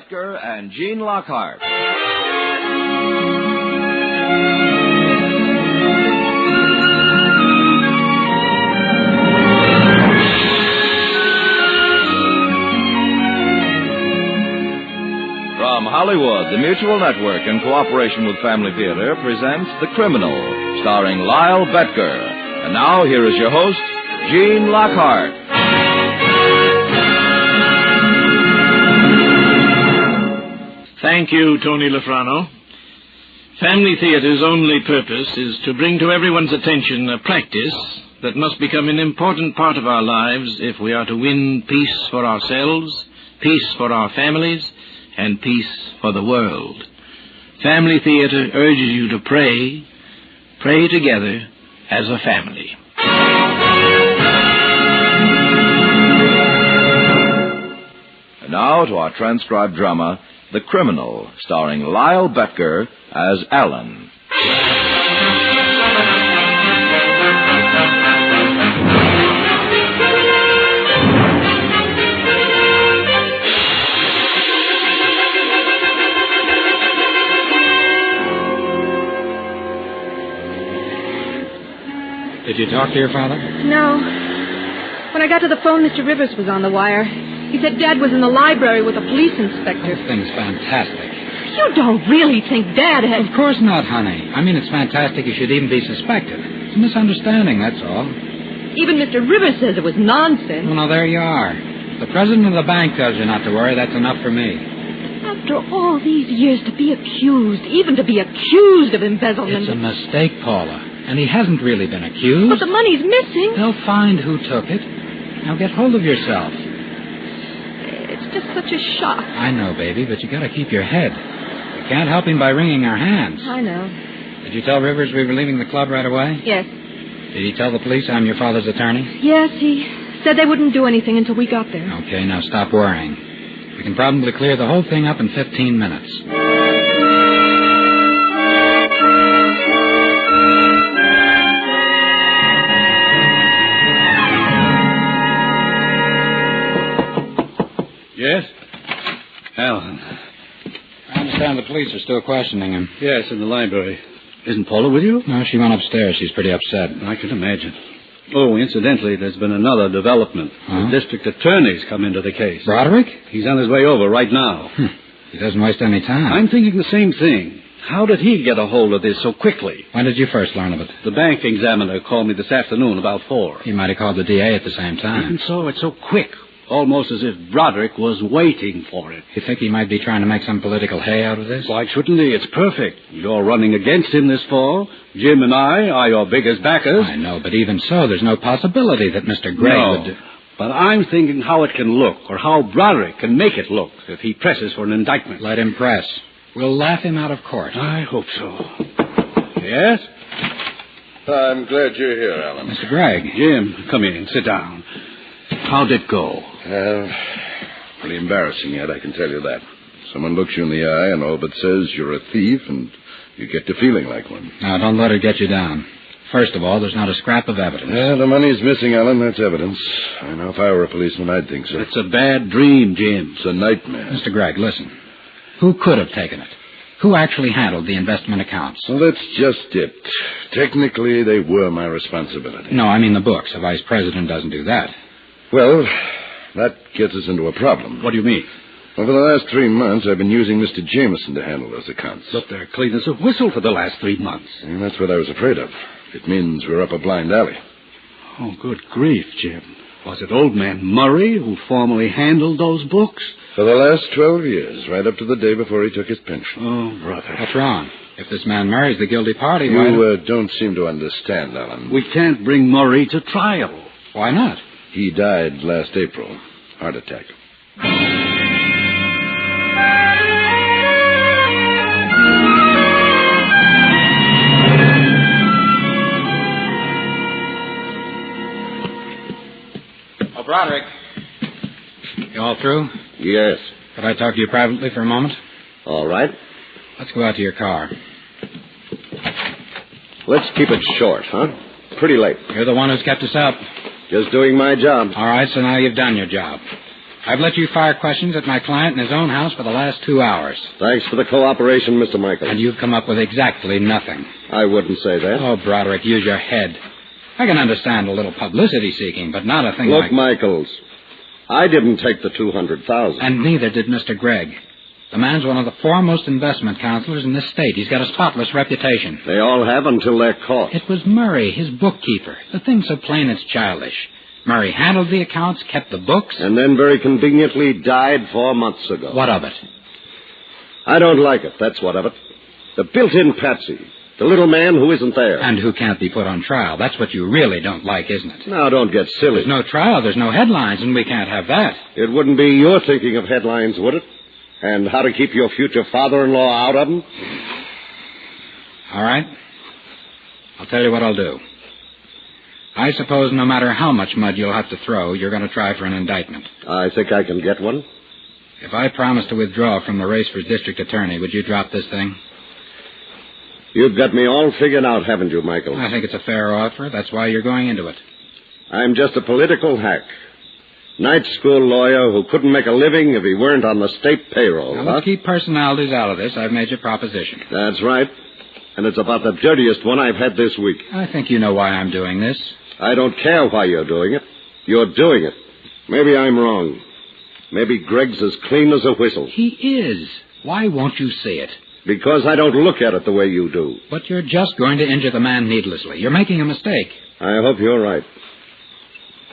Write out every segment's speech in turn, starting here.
Betker and Gene Lockhart. From Hollywood, the Mutual Network, in cooperation with Family Theater, presents The Criminal, starring Lyle Betker. And now, here is your host, Gene Lockhart. Thank you, Tony Lafrano. Family Theater's only purpose is to bring to everyone's attention a practice that must become an important part of our lives if we are to win peace for ourselves, peace for our families, and peace for the world. Family Theater urges you to pray together as a family. And now to our transcribed drama, The Criminal, starring Lyle Betker as Alan. Did you talk to your father? No. When I got to the phone, Mr. Rivers was on the wire. He said Dad was in the library with a police inspector. This thing's fantastic. You don't really think Dad had... Of course not, honey. I mean, it's fantastic you should even be suspected. It's a misunderstanding, that's all. Even Mr. Rivers says it was nonsense. Well, now, there you are. If the president of the bank tells you not to worry, that's enough for me. After all these years, to be accused, even to be accused of embezzlement... It's a mistake, Paula. And he hasn't really been accused. But the money's missing. They'll find who took it. Now get hold of yourself. It's just such a shock. I know, baby, but you gotta keep your head. We can't help him by wringing our hands. I know. Did you tell Rivers we were leaving the club right away? Yes. Did he tell the police I'm your father's attorney? Yes, he said they wouldn't do anything until we got there. Okay, now stop worrying. We can probably clear the whole thing up in 15 minutes. Yes? Alan. I understand the police are still questioning him. Yes, in the library. Isn't Paula with you? No, she went upstairs. She's pretty upset. I can imagine. Oh, incidentally, there's been another development. Huh? The district attorney's come into the case. Broderick? He's on his way over right now. He doesn't waste any time. I'm thinking the same thing. How did he get a hold of this so quickly? When did you first learn of it? The bank examiner called me this afternoon about 4. He might have called the DA at the same time. Even so, it's so quick. Almost as if Broderick was waiting for it. You think he might be trying to make some political hay out of this? Why shouldn't he? It's perfect. You're running against him this fall. Jim and I are your biggest backers. I know, but even so, there's no possibility that Mr. Gray would... But I'm thinking how it can look, or how Broderick can make it look, if he presses for an indictment. Let him press. We'll laugh him out of court. I hope so. Yes? I'm glad you're here, Alan. Mr. Gregg. Jim, come in. Sit down. How'd it go? Pretty embarrassing yet, I can tell you that. Someone looks you in the eye and all but says you're a thief, and you get to feeling like one. Now, don't let it get you down. First of all, there's not a scrap of evidence. The money's missing, Alan. That's evidence. I know if I were a policeman, I'd think so. It's a bad dream, Jim. It's a nightmare. Mr. Gregg, listen. Who could have taken it? Who actually handled the investment accounts? Well, that's just it. Technically, they were my responsibility. No, I mean the books. A vice president doesn't do that. Well, that gets us into a problem. What do you mean? Well, for the last 3 months, I've been using Mr. Jameson to handle those accounts. Look, they're clean as a whistle for the last 3 months. And that's what I was afraid of. It means we're up a blind alley. Oh, good grief, Jim. Was it old man Murray who formerly handled those books? For the last 12 years, right up to the day before he took his pension. Oh, brother. What's wrong? If this man Murray's the guilty party, You don't seem to understand, Alan. We can't bring Murray to trial. Why not? He died last April. Heart attack. Oh, Broderick. You all through? Yes. Could I talk to you privately for a moment? All right. Let's go out to your car. Let's keep it short, huh? Pretty late. You're the one who's kept us up. Just doing my job. All right, so now you've done your job. I've let you fire questions at my client in his own house for the last 2 hours. Thanks for the cooperation, Mr. Michaels. And you've come up with exactly nothing. I wouldn't say that. Oh, Broderick, use your head. I can understand a little publicity seeking, but not a thing Look, like... Michaels, I didn't take the $200,000. And neither did Mr. Gregg. The man's one of the foremost investment counselors in this state. He's got a spotless reputation. They all have until they're caught. It was Murray, his bookkeeper. The thing's so plain it's childish. Murray handled the accounts, kept the books. And then very conveniently died 4 months ago. What of it? I don't like it, that's what of it. The built-in patsy. The little man who isn't there. And who can't be put on trial. That's what you really don't like, isn't it? Now, don't get silly. There's no trial, there's no headlines, and we can't have that. It wouldn't be your thinking of headlines, would it? And how to keep your future father-in-law out of them? All right. I'll tell you what I'll do. I suppose no matter how much mud you'll have to throw, you're going to try for an indictment. I think I can get one. If I promise to withdraw from the race for district attorney, would you drop this thing? You've got me all figured out, haven't you, Michael? I think it's a fair offer. That's why you're going into it. I'm just a political hack. Night school lawyer who couldn't make a living if he weren't on the state payroll. Now, let's keep personalities out of this. I've made your proposition. That's right. And it's about the dirtiest one I've had this week. I think you know why I'm doing this. I don't care why you're doing it. You're doing it. Maybe I'm wrong. Maybe Gregg's as clean as a whistle. He is. Why won't you see it? Because I don't look at it the way you do. But you're just going to injure the man needlessly. You're making a mistake. I hope you're right.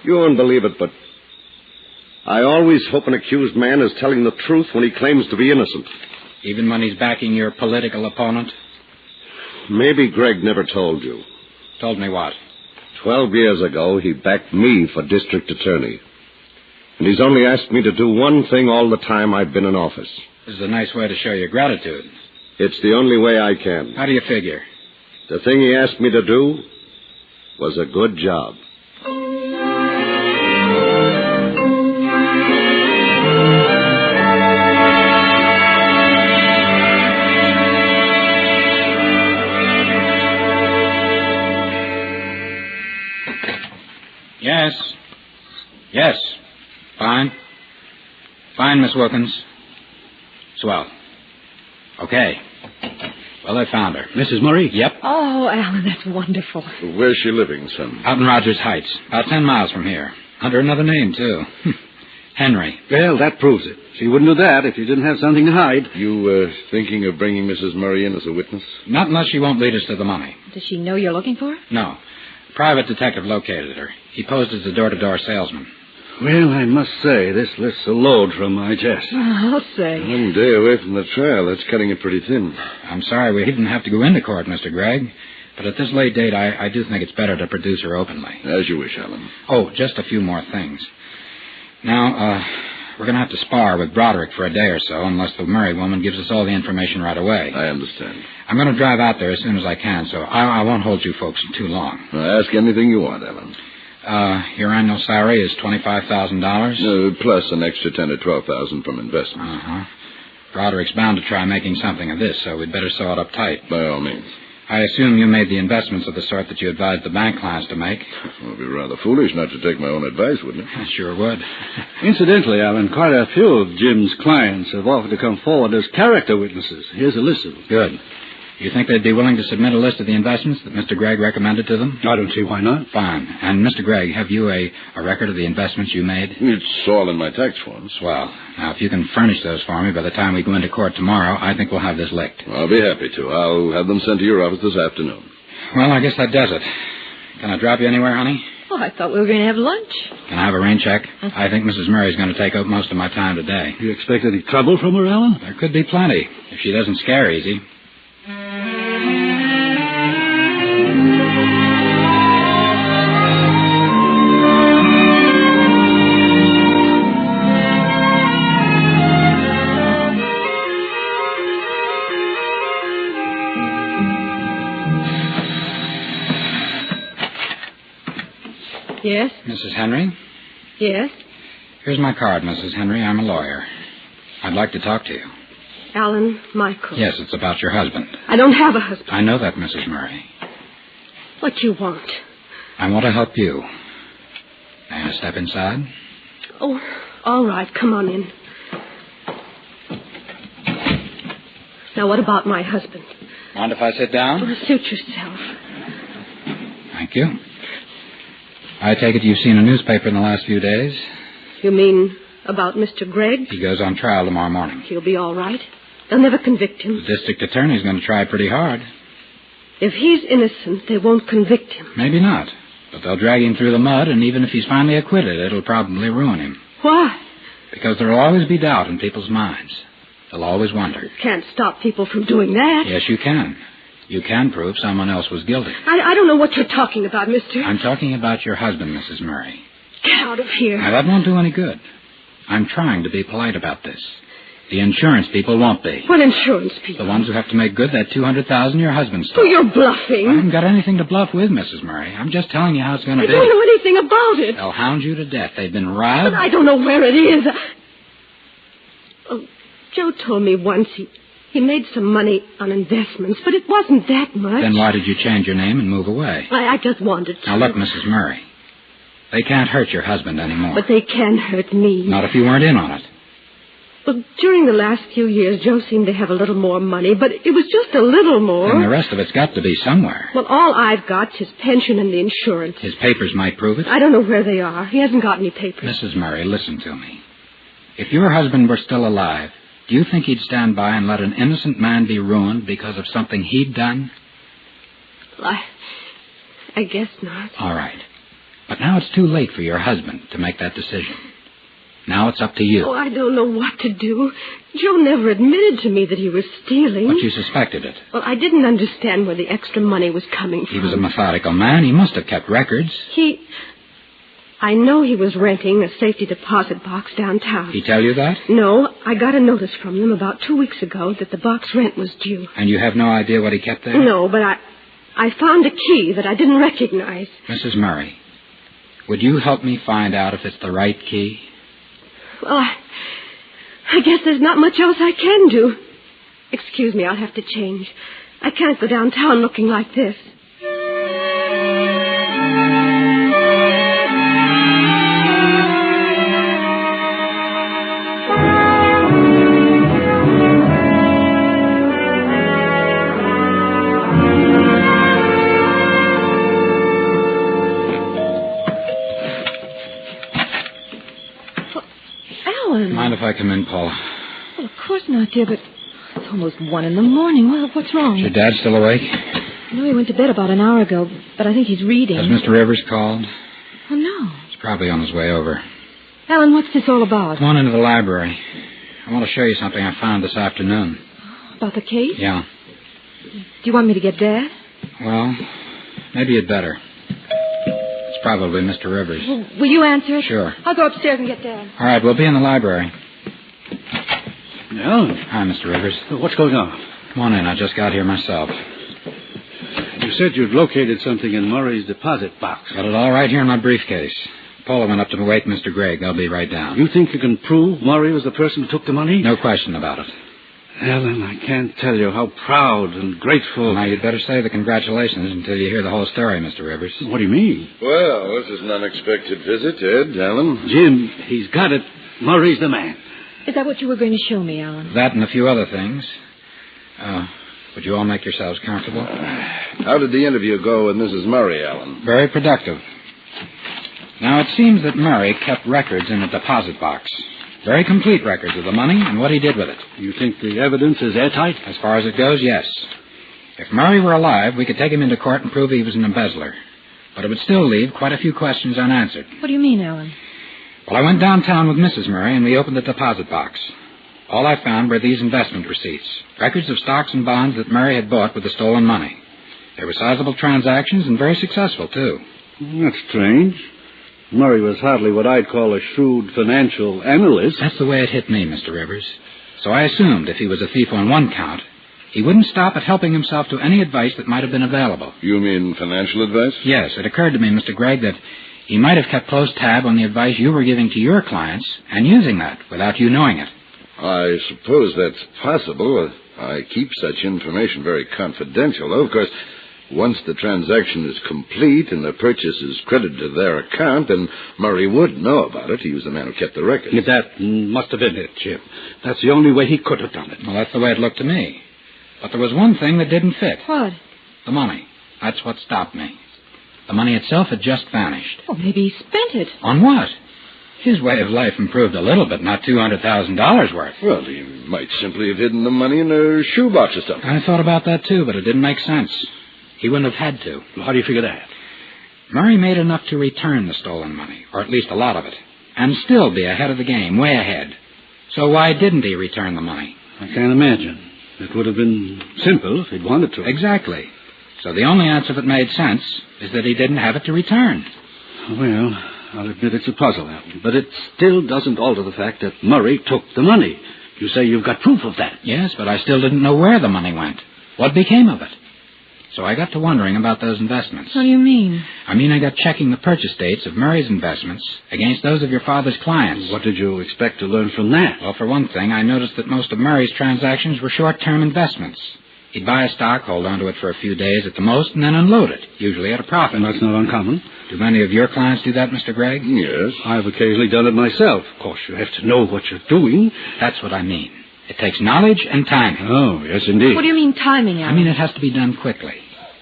You won't believe it, but I always hope an accused man is telling the truth when he claims to be innocent. Even when he's backing your political opponent? Maybe Gregg never told you. Told me what? 12 years ago, he backed me for district attorney. And he's only asked me to do one thing all the time I've been in office. This is a nice way to show your gratitude. It's the only way I can. How do you figure? The thing he asked me to do was a good job. Yes. Yes. Fine. Fine, Miss Wilkins. Swell. Okay. Well, I found her. Mrs. Murray? Yep. Oh, Alan, that's wonderful. Where's she living, son? Out in Rogers Heights. About 10 miles from here. Under another name, too. Henry. Well, that proves it. She wouldn't do that if you didn't have something to hide. You, thinking of bringing Mrs. Murray in as a witness? Not unless she won't lead us to the money. Does she know you're looking for her? No. Private detective located her. He posed as a door-to-door salesman. Well, I must say, this lifts a load from my chest. I'll say. 1 day away from the trial. That's cutting it pretty thin. I'm sorry we didn't have to go into court, Mr. Gregg. But at this late date, I do think it's better to produce her openly. As you wish, Alan. Oh, just a few more things. Now, we're going to have to spar with Broderick for a day or so, unless the Murray woman gives us all the information right away. I understand. I'm going to drive out there as soon as I can, so I won't hold you folks too long. Ask anything you want, Alan. Your annual salary is $25,000? Plus an extra 10 or 12,000 from investments. Uh-huh. Broderick's bound to try making something of this, so we'd better sew it up tight. By all means. I assume you made the investments of the sort that you advised the bank clients to make. It would be rather foolish not to take my own advice, wouldn't it? I sure would. Incidentally, Alan, quite a few of Jim's clients have offered to come forward as character witnesses. Here's a list of them. Good. You think they'd be willing to submit a list of the investments that Mr. Gregg recommended to them? I don't see why not. Fine. And, Mr. Gregg, have you a record of the investments you made? It's all in my tax forms. Swell. Now, if you can furnish those for me by the time we go into court tomorrow, I think we'll have this licked. I'll be happy to. I'll have them sent to your office this afternoon. Well, I guess that does it. Can I drop you anywhere, honey? Oh, I thought we were going to have lunch. Can I have a rain check? I think Mrs. Murray's going to take up most of my time today. You expect any trouble from her, Alan? There could be plenty, if she doesn't scare easy. Yes? Mrs. Henry? Yes? Here's my card, Mrs. Henry. I'm a lawyer. I'd like to talk to you. Alan Michael. Yes, it's about your husband. I don't have a husband. I know that, Mrs. Murray. What you want? I want to help you. May I step inside? Oh, All right, come on in. Now, what about my husband? Mind if I sit down? Oh, suit yourself. Thank you. I take it you've seen a newspaper in the last few days? You mean about Mr. Gregg? He goes on trial tomorrow morning. He'll be all right. They'll never convict him. The district attorney's going to try pretty hard. If he's innocent, they won't convict him. Maybe not. But they'll drag him through the mud, and even if he's finally acquitted, it'll probably ruin him. Why? Because there'll always be doubt in people's minds. They'll always wonder. Can't stop people from doing that. Yes, you can. You can prove someone else was guilty. I don't know what you're talking about, mister. I'm talking about your husband, Mrs. Murray. Get out of here. Now, that won't do any good. I'm trying to be polite about this. The insurance people won't be. What insurance people? The ones who have to make good that $200,000 your husband stole. Oh, you're bluffing. I haven't got anything to bluff with, Mrs. Murray. I'm just telling you how it's going to be. I don't know anything about it. They'll hound you to death. They've been robbed. But I don't know where it is. Oh, Joe told me once he made some money on investments, but it wasn't that much. Then why did you change your name and move away? I just wanted to. Now, look, Mrs. Murray. They can't hurt your husband anymore. But they can hurt me. Not if you weren't in on it. Well, during the last few years, Joe seemed to have a little more money, but it was just a little more. And the rest of it's got to be somewhere. Well, all I've got's his pension and the insurance. His papers might prove it. I don't know where they are. He hasn't got any papers. Mrs. Murray, listen to me. If your husband were still alive, do you think he'd stand by and let an innocent man be ruined because of something he'd done? Well, I guess not. All right. But now it's too late for your husband to make that decision. Now it's up to you. Oh, I don't know what to do. Joe never admitted to me that he was stealing. But you suspected it. Well, I didn't understand where the extra money was coming from. He was a methodical man. He must have kept records. I know he was renting a safety deposit box downtown. He tell you that? No, I got a notice from them about 2 weeks ago that the box rent was due. And you have no idea what he kept there? No, but I found a key that I didn't recognize. Mrs. Murray, would you help me find out if it's the right key? Well, I guess there's not much else I can do. Excuse me, I'll have to change. I can't go downtown looking like this. Mind if I come in, Paula? Well, of course not, dear, but it's almost 1 a.m. Well, what's wrong? Is your dad still awake? No, he went to bed about an hour ago, but I think he's reading. Has Mr. Rivers called? Oh, no. He's probably on his way over. Alan, what's this all about? Come on into the library. I want to show you something I found this afternoon. About the case? Yeah. Do you want me to get Dad? Well, maybe you'd better. It's probably Mr. Rivers. Well, will you answer it? Sure. I'll go upstairs and get Dad. All right, we'll be in the library. Yeah? Hi, Mr. Rivers. What's going on? Come on in. I just got here myself. You said you'd located something in Murray's deposit box. Got it all right here in my briefcase. Paula went up to wake Mr. Gregg. They'll be right down. You think you can prove Murray was the person who took the money? No question about it. Ellen, I can't tell you how proud and grateful... Now, you'd better say the congratulations until you hear the whole story, Mr. Rivers. What do you mean? Well, this is an unexpected visit, Ed, Alan. Jim, he's got it. Murray's the man. Is that what you were going to show me, Alan? That and a few other things. Would you all make yourselves comfortable? How did the interview go with Mrs. Murray, Alan? Very productive. Now, it seems that Murray kept records in a deposit box. Very complete records of the money and what he did with it. You think the evidence is airtight? As far as it goes, yes. If Murray were alive, we could take him into court and prove he was an embezzler. But it would still leave quite a few questions unanswered. What do you mean, Alan? Well, I went downtown with Mrs. Murray, and we opened the deposit box. All I found were these investment receipts, records of stocks and bonds that Murray had bought with the stolen money. They were sizable transactions and very successful, too. That's strange. Murray was hardly what I'd call a shrewd financial analyst. That's the way it hit me, Mr. Rivers. So I assumed if he was a thief on one count, he wouldn't stop at helping himself to any advice that might have been available. You mean financial advice? Yes, it occurred to me, Mr. Gregg, that he might have kept close tab on the advice you were giving to your clients and using that without you knowing it. I suppose that's possible. I keep such information very confidential, though. Of course, Once the transaction is complete and the purchase is credited to their account, then Murray would know about it. He was the man who kept the record. That must have been it, Jim. That's the only way he could have done it. Well, that's the way it looked to me. But there was one thing that didn't fit. What? The money. That's what stopped me. The money itself had just vanished. Well, maybe he spent it. On what? His way of life improved a little, but not $200,000 worth. Well, he might simply have hidden the money in a shoebox or something. I thought about that, too, but it didn't make sense. He wouldn't have had to. How do you figure that? Murray made enough to return the stolen money, or at least a lot of it, and still be ahead of the game, way ahead. So why didn't he return the money? I can't imagine. It would have been simple if he'd wanted to. Exactly. So the only answer that made sense is that he didn't have it to return. Well, I'll admit it's a puzzle, Alan, but it still doesn't alter the fact that Murray took the money. You say you've got proof of that. Yes, but I still didn't know where the money went. What became of it? So I got to wondering about those investments. What do you mean? I mean, I got checking the purchase dates of Murray's investments against those of your father's clients. What did you expect to learn from that? Well, for one thing, I noticed that most of Murray's transactions were short-term investments. He'd buy a stock, hold on to it for a few days at the most, and then unload it, usually at a profit. That's not uncommon. Do many of your clients do that, Mr. Gregg? Yes. I've occasionally done it myself. Of course, you have to know what you're doing. That's what I mean. It takes knowledge and timing. Oh, yes, indeed. What do you mean timing, Alan? I mean, it has to be done quickly.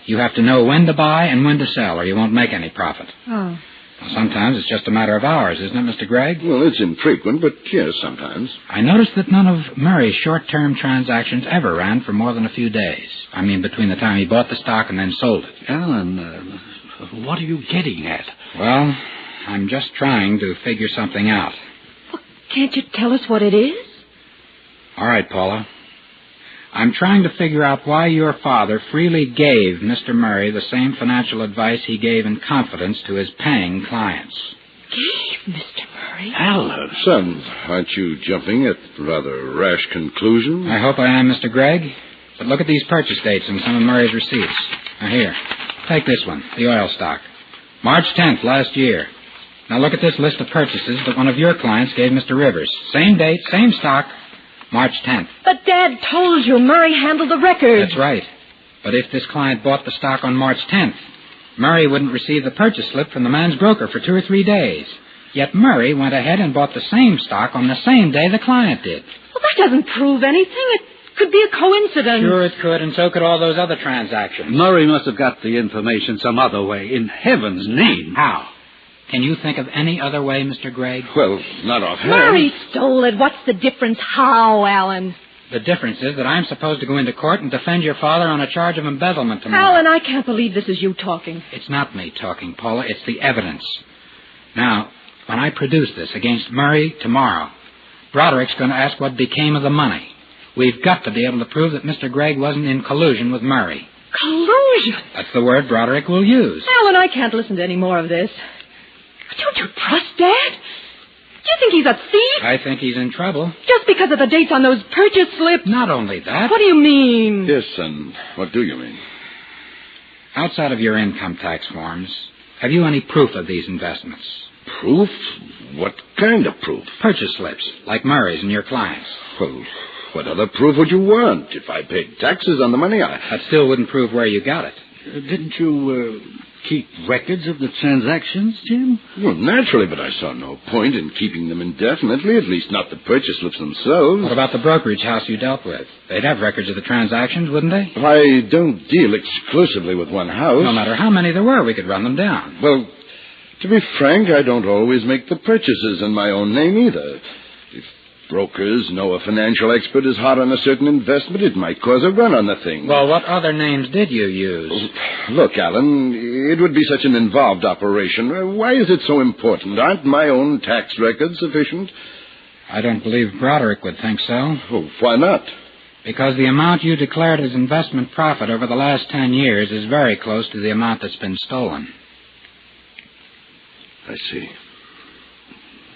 You have to know when to buy and when to sell, or you won't make any profit. Oh. Well, sometimes it's just a matter of hours, isn't it, Mr. Gregg? Well, it's infrequent, but yes, sometimes. I noticed that none of Murray's short-term transactions ever ran for more than a few days. I mean, between the time he bought the stock and then sold it. Alan, what are you getting at? Well, I'm just trying to figure something out. Well, can't you tell us what it is? All right, Paula. I'm trying to figure out why your father freely gave Mr. Murray the same financial advice he gave in confidence to his paying clients. Gave Mr. Murray? Alan. Son, aren't you jumping at rather rash conclusions? I hope I am, Mr. Gregg. But look at these purchase dates in some of Murray's receipts. Now, here. Take this one, the oil stock. March 10th last year. Now, look at this list of purchases that one of your clients gave Mr. Rivers. Same date, same stock, March 10th. But Dad told you Murray handled the record. That's right. But if this client bought the stock on March 10th, Murray wouldn't receive the purchase slip from the man's broker for 2 or 3 days. Yet Murray went ahead and bought the same stock on the same day the client did. Well, that doesn't prove anything. It could be a coincidence. Sure it could, and so could all those other transactions. Murray must have got the information some other way. In heaven's name. How? Can you think of any other way, Mr. Gregg? Well, not offhand. Murray stole it. What's the difference? How, Alan? The difference is that I'm supposed to go into court and defend your father on a charge of embezzlement tomorrow. Alan, I can't believe this is you talking. It's not me talking, Paula. It's the evidence. Now, when I produce this against Murray tomorrow, Broderick's going to ask what became of the money. We've got to be able to prove that Mr. Gregg wasn't in collusion with Murray. Collusion? That's the word Broderick will use. Alan, I can't listen to any more of this. Don't you trust Dad? Do you think he's a thief? I think he's in trouble. Just because of the dates on those purchase slips? Not only that. What do you mean? Yes, son. What do you mean? Outside of your income tax forms, have you any proof of these investments? Proof? What kind of proof? Purchase slips, like Murray's and your clients. Well, what other proof would you want? If I paid taxes on the money, That still wouldn't prove where you got it. Didn't you keep records of the transactions, Jim? Well, naturally, but I saw no point in keeping them indefinitely, at least not the purchase slips themselves. What about the brokerage house you dealt with? They'd have records of the transactions, wouldn't they? I don't deal exclusively with one house. No matter how many there were, we could run them down. Well, to be frank, I don't always make the purchases in my own name either. If brokers know a financial expert is hot on a certain investment, it might cause a run on the thing. Well, what other names did you use? Look, Alan, it would be such an involved operation. Why is it so important? Aren't my own tax records sufficient? I don't believe Broderick would think so. Oh, why not? Because the amount you declared as investment profit over the last 10 years is very close to the amount that's been stolen. I see.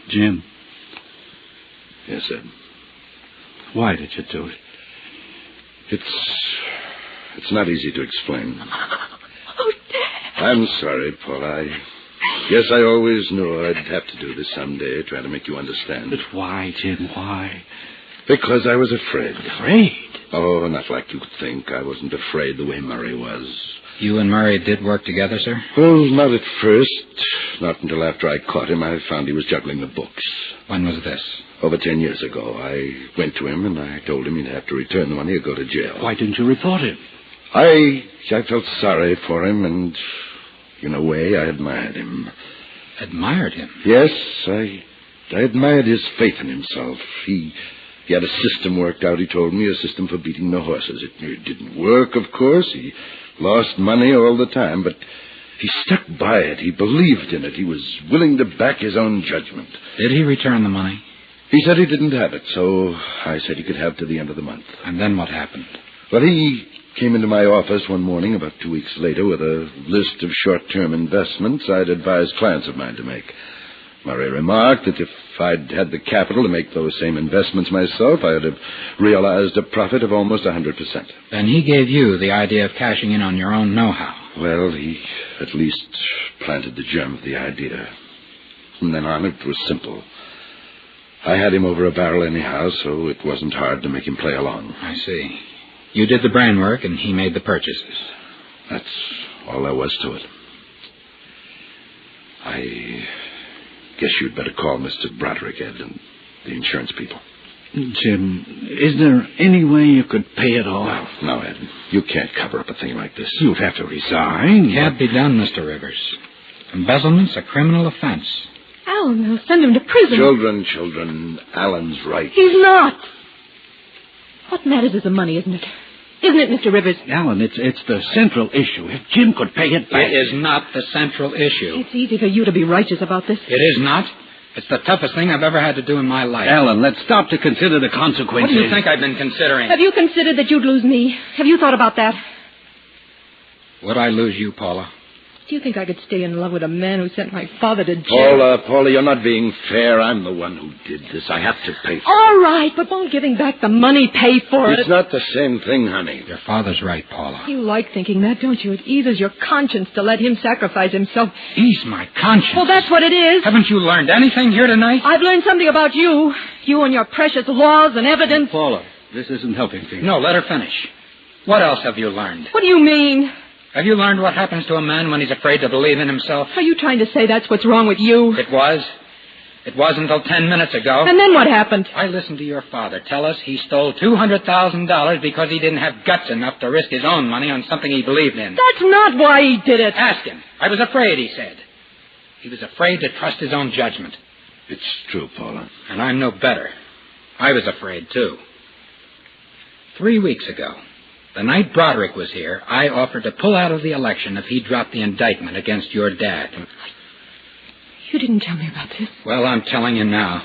Jim. Yes, Ed. Why did you do it? It's not easy to explain. Oh, Dad. I'm sorry, Paul. I guess I always knew I'd have to do this someday, try to make you understand. But why, Jim, why? Because I was afraid. Afraid? Oh, not like you think. I wasn't afraid the way Murray was. You and Murray did work together, sir? Well, not at first. Not until after I caught him. I found he was juggling the books. When was this? Over 10 years ago. I went to him and I told him he'd have to return the money or go to jail. Why didn't you report him? I felt sorry for him, and in a way I admired him. Admired him? Yes, I admired his faith in himself. He had a system worked out, he told me, a system for beating the horses. It didn't work, of course. He lost money all the time, but he stuck by it. He believed in it. He was willing to back his own judgment. Did he return the money? He said he didn't have it, so I said he could have to the end of the month. And then what happened? Well, he came into my office one morning about 2 weeks later with a list of short-term investments I'd advised clients of mine to make. Murray remarked that if I'd had the capital to make those same investments myself, I'd have realized a profit of almost 100%. Then he gave you the idea of cashing in on your own know-how. Well, he at least planted the germ of the idea. From then on, it was simple. I had him over a barrel anyhow, so it wasn't hard to make him play along. I see. You did the brain work, and he made the purchases. That's all there was to it. I guess you'd better call Mr. Broderick, Ed, and the insurance people. Jim, is there any way you could pay it off? No, Ed. You can't cover up a thing like this. You'd have to resign. Can't be done, Mr. Rivers. Embezzlement's a criminal offense. Alan, they'll send him to prison. Children, Alan's right. He's not. What matters is the money, isn't it? Isn't it, Mr. Rivers? Alan, it's the central issue. If Jim could pay it back... It is not the central issue. It's easy for you to be righteous about this. It is not. It's the toughest thing I've ever had to do in my life. Alan, let's stop to consider the consequences. What do you think I've been considering? Have you considered that you'd lose me? Have you thought about that? Would I lose you, Paula? Do you think I could stay in love with a man who sent my father to jail? Paula, you're not being fair. I'm the one who did this. I have to pay for it. All right, but won't giving back the money pay for it? It's not the same thing, honey. Your father's right, Paula. You like thinking that, don't you? It eases your conscience to let him sacrifice himself. Ease my conscience? Well, that's what it is. Haven't you learned anything here tonight? I've learned something about you. You and your precious laws and evidence. Paula, this isn't helping things. No, let her finish. What else have you learned? What do you mean? Have you learned what happens to a man when he's afraid to believe in himself? Are you trying to say that's what's wrong with you? It was. It was until 10 minutes ago. And then what happened? I listened to your father tell us he stole $200,000 because he didn't have guts enough to risk his own money on something he believed in. That's not why he did it. Ask him. I was afraid, he said. He was afraid to trust his own judgment. It's true, Paula. And I'm no better. I was afraid, too. 3 weeks ago, the night Broderick was here, I offered to pull out of the election if he dropped the indictment against your dad. You didn't tell me about this. Well, I'm telling you now.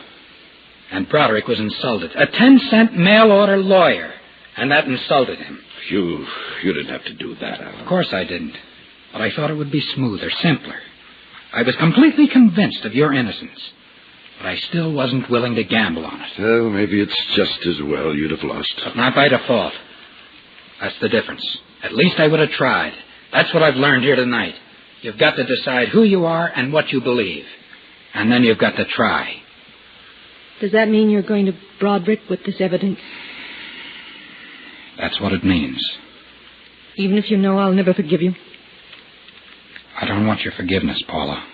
And Broderick was insulted. A 10-cent mail-order lawyer. And that insulted him. You didn't have to do that, Alan. Of course I didn't. But I thought it would be smoother, simpler. I was completely convinced of your innocence. But I still wasn't willing to gamble on it. Well, maybe it's just as well you'd have lost. But not by default. That's the difference. At least I would have tried. That's what I've learned here tonight. You've got to decide who you are and what you believe. And then you've got to try. Does that mean you're going to Broderick with this evidence? That's what it means. Even if you know I'll never forgive you? I don't want your forgiveness, Paula.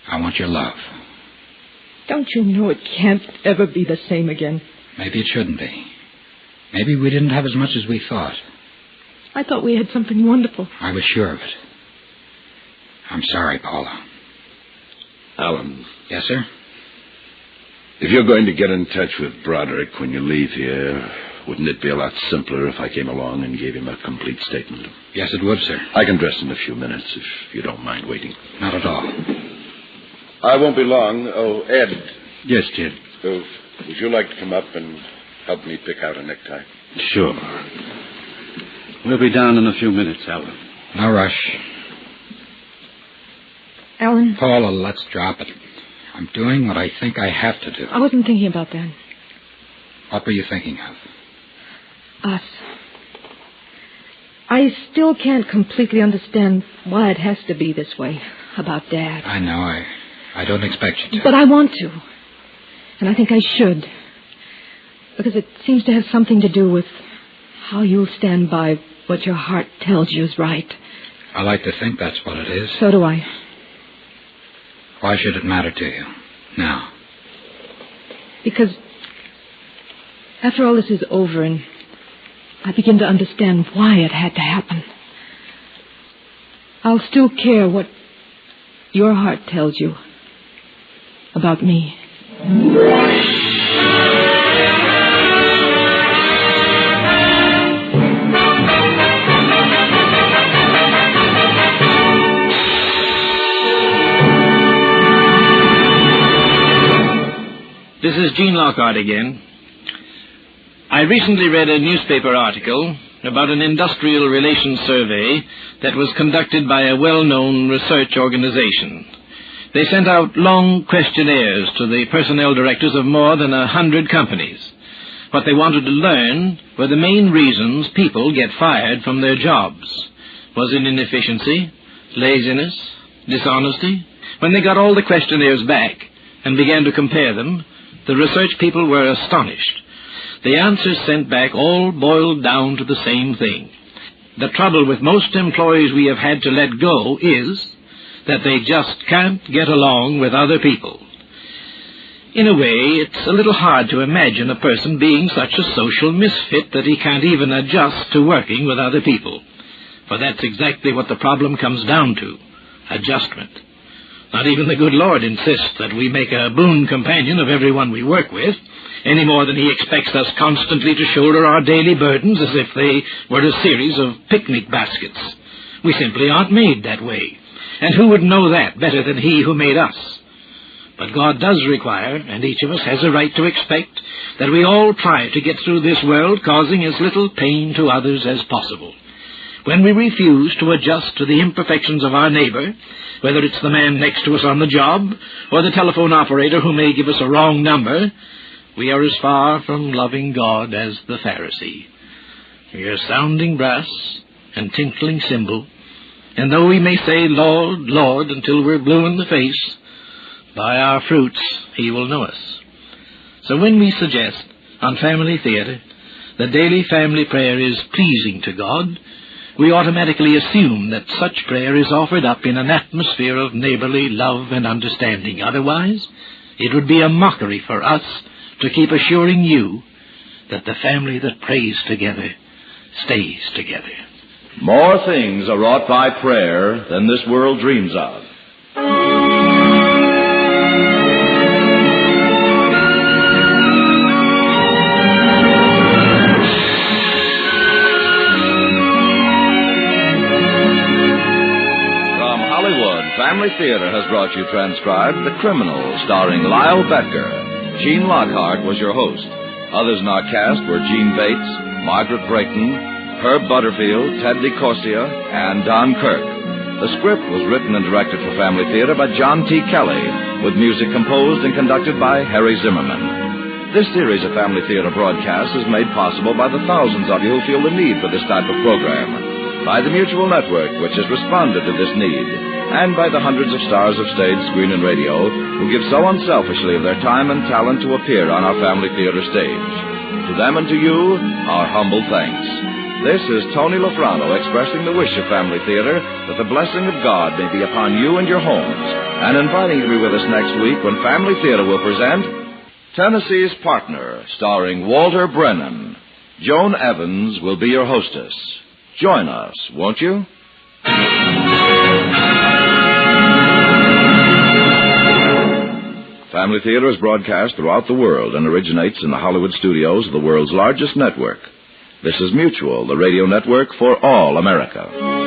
I want your love. Don't you know it can't ever be the same again? Maybe it shouldn't be. Maybe we didn't have as much as we thought. I thought we had something wonderful. I was sure of it. I'm sorry, Paula. Alan. Yes, sir? If you're going to get in touch with Broderick when you leave here, wouldn't it be a lot simpler if I came along and gave him a complete statement? Yes, it would, sir. I can dress in a few minutes if you don't mind waiting. Not at all. I won't be long. Oh, Ed. Yes, Jim. So, would you like to come up and help me pick out a necktie? Sure. We'll be down in a few minutes, Alan. No rush. Alan? Paula, let's drop it. I'm doing what I think I have to do. I wasn't thinking about that. What were you thinking of? Us. I still can't completely understand why it has to be this way about Dad. I know. I don't expect you to. But I want to. And I think I should. Because it seems to have something to do with how you'll stand by what your heart tells you is right. I like to think that's what it is. So do I. Why should it matter to you now? Because after all this is over and I begin to understand why it had to happen, I'll still care what your heart tells you about me. This is Gene Lockhart again. I recently read a newspaper article about an industrial relations survey that was conducted by a well-known research organization. They sent out long questionnaires to the personnel directors of more than 100 companies. What they wanted to learn were the main reasons people get fired from their jobs. Was it inefficiency, laziness, dishonesty? When they got all the questionnaires back and began to compare them, the research people were astonished. The answers sent back all boiled down to the same thing. The trouble with most employees we have had to let go is that they just can't get along with other people. In a way, it's a little hard to imagine a person being such a social misfit that he can't even adjust to working with other people. For that's exactly what the problem comes down to, adjustment. Not even the good Lord insists that we make a boon companion of everyone we work with, any more than he expects us constantly to shoulder our daily burdens as if they were a series of picnic baskets. We simply aren't made that way. And who would know that better than he who made us? But God does require, and each of us has a right to expect, that we all try to get through this world causing as little pain to others as possible. When we refuse to adjust to the imperfections of our neighbor, whether it's the man next to us on the job or the telephone operator who may give us a wrong number, we are as far from loving God as the Pharisee. We are sounding brass and tinkling cymbal, and though we may say, Lord, Lord, until we're blue in the face, by our fruits he will know us. So when we suggest on Family Theater that daily family prayer is pleasing to God, we automatically assume that such prayer is offered up in an atmosphere of neighborly love and understanding. Otherwise, it would be a mockery for us to keep assuring you that the family that prays together stays together. More things are wrought by prayer than this world dreams of. Family Theater has brought you transcribed The Criminal, starring Lyle Betker. Gene Lockhart was your host. Others in our cast were Gene Bates, Margaret Brayton, Herb Butterfield, Ted DeCorsia, and Don Kirk. The script was written and directed for Family Theater by John T. Kelly, with music composed and conducted by Harry Zimmerman. This series of Family Theater broadcasts is made possible by the thousands of you who feel the need for this type of program, by the Mutual Network, which has responded to this need, and by the hundreds of stars of stage, screen, and radio who give so unselfishly of their time and talent to appear on our Family Theater stage. To them and to you, our humble thanks. This is Tony Lafrano expressing the wish of Family Theater that the blessing of God may be upon you and your homes, and inviting you to be with us next week when Family Theater will present Tennessee's Partner, starring Walter Brennan. Joan Evans will be your hostess. Join us, won't you? Family Theater is broadcast throughout the world and originates in the Hollywood studios of the world's largest network. This is Mutual, the radio network for all America.